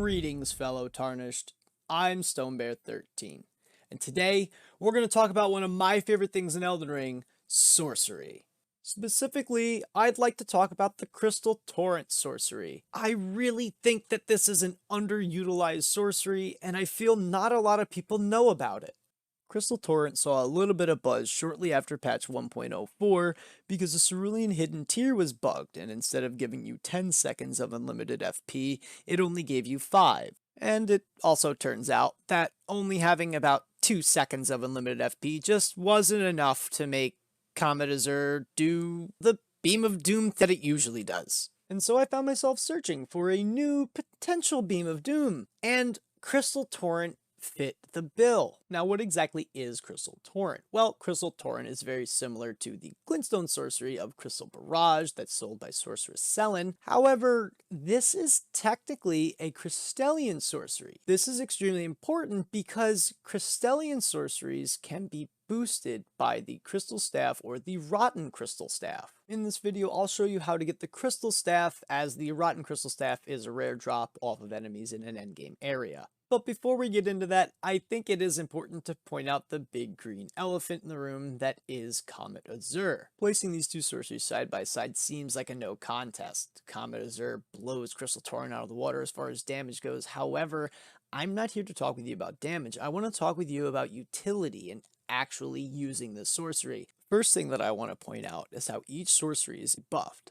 Greetings, fellow Tarnished. I'm StoneBear13, and today we're going to talk about one of my favorite things in Elden Ring, sorcery. Specifically, I'd like to talk about the Crystal Torrent sorcery. I really think that this is an underutilized sorcery, and I feel not a lot of people know about it. Crystal Torrent saw a little bit of buzz shortly after patch 1.04 because the Cerulean Hidden Tier was bugged, and instead of giving you 10 seconds of unlimited FP, it only gave you 5. And it also turns out that only having about 2 seconds of unlimited FP just wasn't enough to make Comet Azur do the Beam of Doom that it usually does. And so I found myself searching for a new potential Beam of Doom, and Crystal Torrent fit the bill. Now, what exactly is Crystal Torrent? Well, Crystal Torrent is very similar to the Glintstone sorcery of Crystal Barrage that's sold by Sorceress Selen. However, this is technically a Crystallian sorcery. This is extremely important because Crystallian sorceries can be boosted by the Crystal Staff or the Rotten Crystal Staff. In this video, I'll show you how to get the Crystal Staff, as the Rotten Crystal Staff is a rare drop off of enemies in an endgame area. But before we get into that, I think it is important to point out the big green elephant in the room that is Comet Azur. Placing these two sorceries side by side seems like a no contest. Comet Azur blows Crystal Torrent out of the water as far as damage goes. However, I'm not here to talk with you about damage. I want to talk with you about utility and actually using this sorcery. First thing that I want to point out is how each sorcery is buffed.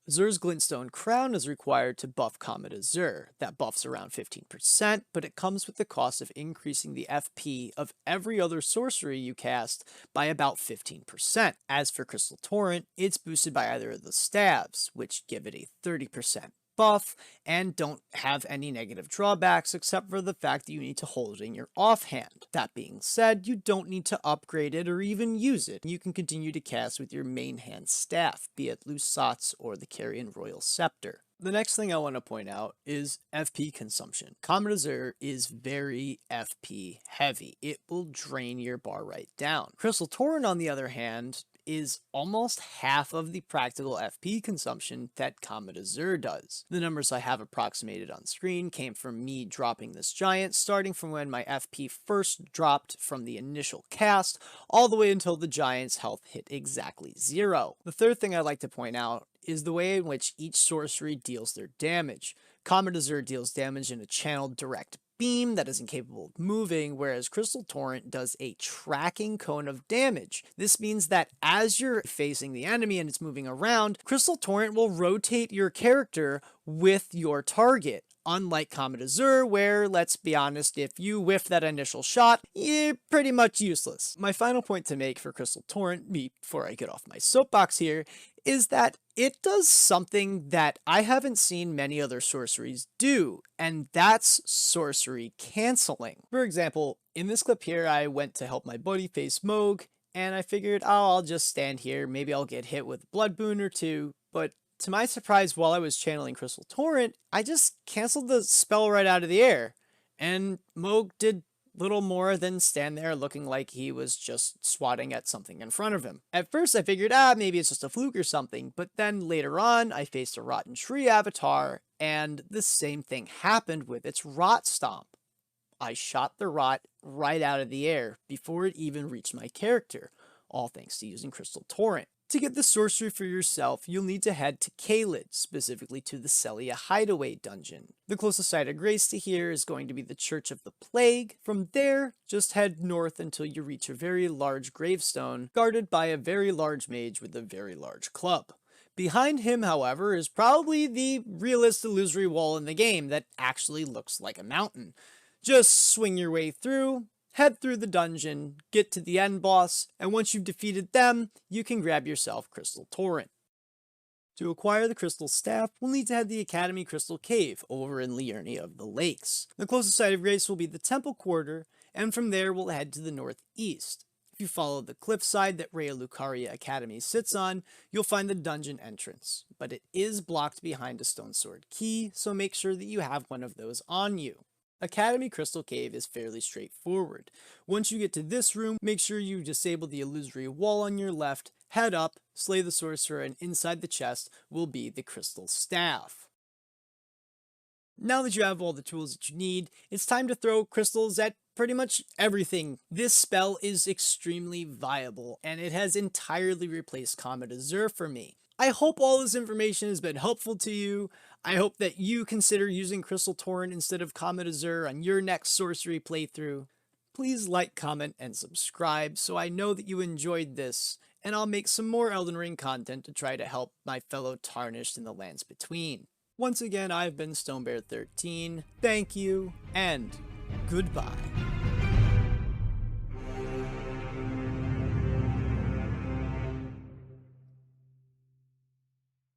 Azur's Glintstone Crown is required to buff Comet Azur. That buff's around 15%, but it comes with the cost of increasing the FP of every other sorcery you cast by about 15%. As for Crystal Torrent, it's boosted by either of the staves, which give it a 30% buff and don't have any negative drawbacks except for the fact that you need to hold it in your offhand. That being said, you don't need to upgrade it or even use it. You can continue to cast with your main hand staff, be it Lusat's or the Carrion Royal Scepter. The next thing I want to point out is FP consumption. Comet Azur is very FP heavy. It will drain your bar right down. Crystal Torrent, on the other hand, is almost half of the practical FP consumption that Comet Azur does. The numbers I have approximated on screen came from me dropping this giant, starting from when my FP first dropped from the initial cast, all the way until the giant's health hit exactly 0. The third thing I'd like to point out is the way in which each sorcery deals their damage. Comet Azur deals damage in a channeled direct beam that is incapable of moving, whereas Crystal Torrent does a tracking cone of damage. This means that as you're facing the enemy and it's moving around, Crystal Torrent will rotate your character with your target. Unlike Comet Azur, where, let's be honest, if you whiff that initial shot, you're pretty much useless. My final point to make for Crystal Torrent, before I get off my soapbox here, is that it does something that I haven't seen many other sorceries do, and that's sorcery canceling. For example, in this clip here, I went to help my buddy face Moog, and I figured, oh, I'll just stand here, maybe I'll get hit with Blood Boon or two, but to my surprise, while I was channeling Crystal Torrent, I just canceled the spell right out of the air, and Moog did little more than stand there looking like he was just swatting at something in front of him. At first I figured, maybe it's just a fluke or something, but then later on I faced a Rotten Tree avatar, and the same thing happened with its Rot Stomp. I shot the rot right out of the air before it even reached my character, all thanks to using Crystal Torrent. To get the sorcery for yourself, you'll need to head to Caelid, specifically to the Celia Hideaway dungeon. The closest site of grace to here is going to be the Church of the Plague. From there, just head north until you reach a very large gravestone, guarded by a very large mage with a very large club. Behind him, however, is probably the realest illusory wall in the game that actually looks like a mountain. Just swing your way through, head through the dungeon, get to the end boss, and once you've defeated them, you can grab yourself Crystal Torrent. To acquire the Crystal Staff, we'll need to head to the Academy Crystal Cave over in Liurnia of the Lakes. The closest site of grace will be the Temple Quarter, and from there we'll head to the northeast. If you follow the cliffside that Rhea Lucaria Academy sits on, you'll find the dungeon entrance, but it is blocked behind a stone sword key, so make sure that you have one of those on you. Academy Crystal Cave is fairly straightforward. Once you get to this room, make sure you disable the illusory wall on your left, head up, slay the sorcerer, and inside the chest will be the Crystal Staff. Now that you have all the tools that you need, it's time to throw crystals at pretty much everything. This spell is extremely viable, and it has entirely replaced Comet Azur for me. I hope all this information has been helpful to you. I hope that you consider using Crystal Torrent instead of Comet Azur on your next sorcery playthrough. Please like, comment, and subscribe so I know that you enjoyed this, and I'll make some more Elden Ring content to try to help my fellow Tarnished in the Lands Between. Once again, I've been StoneBear13, thank you, and goodbye.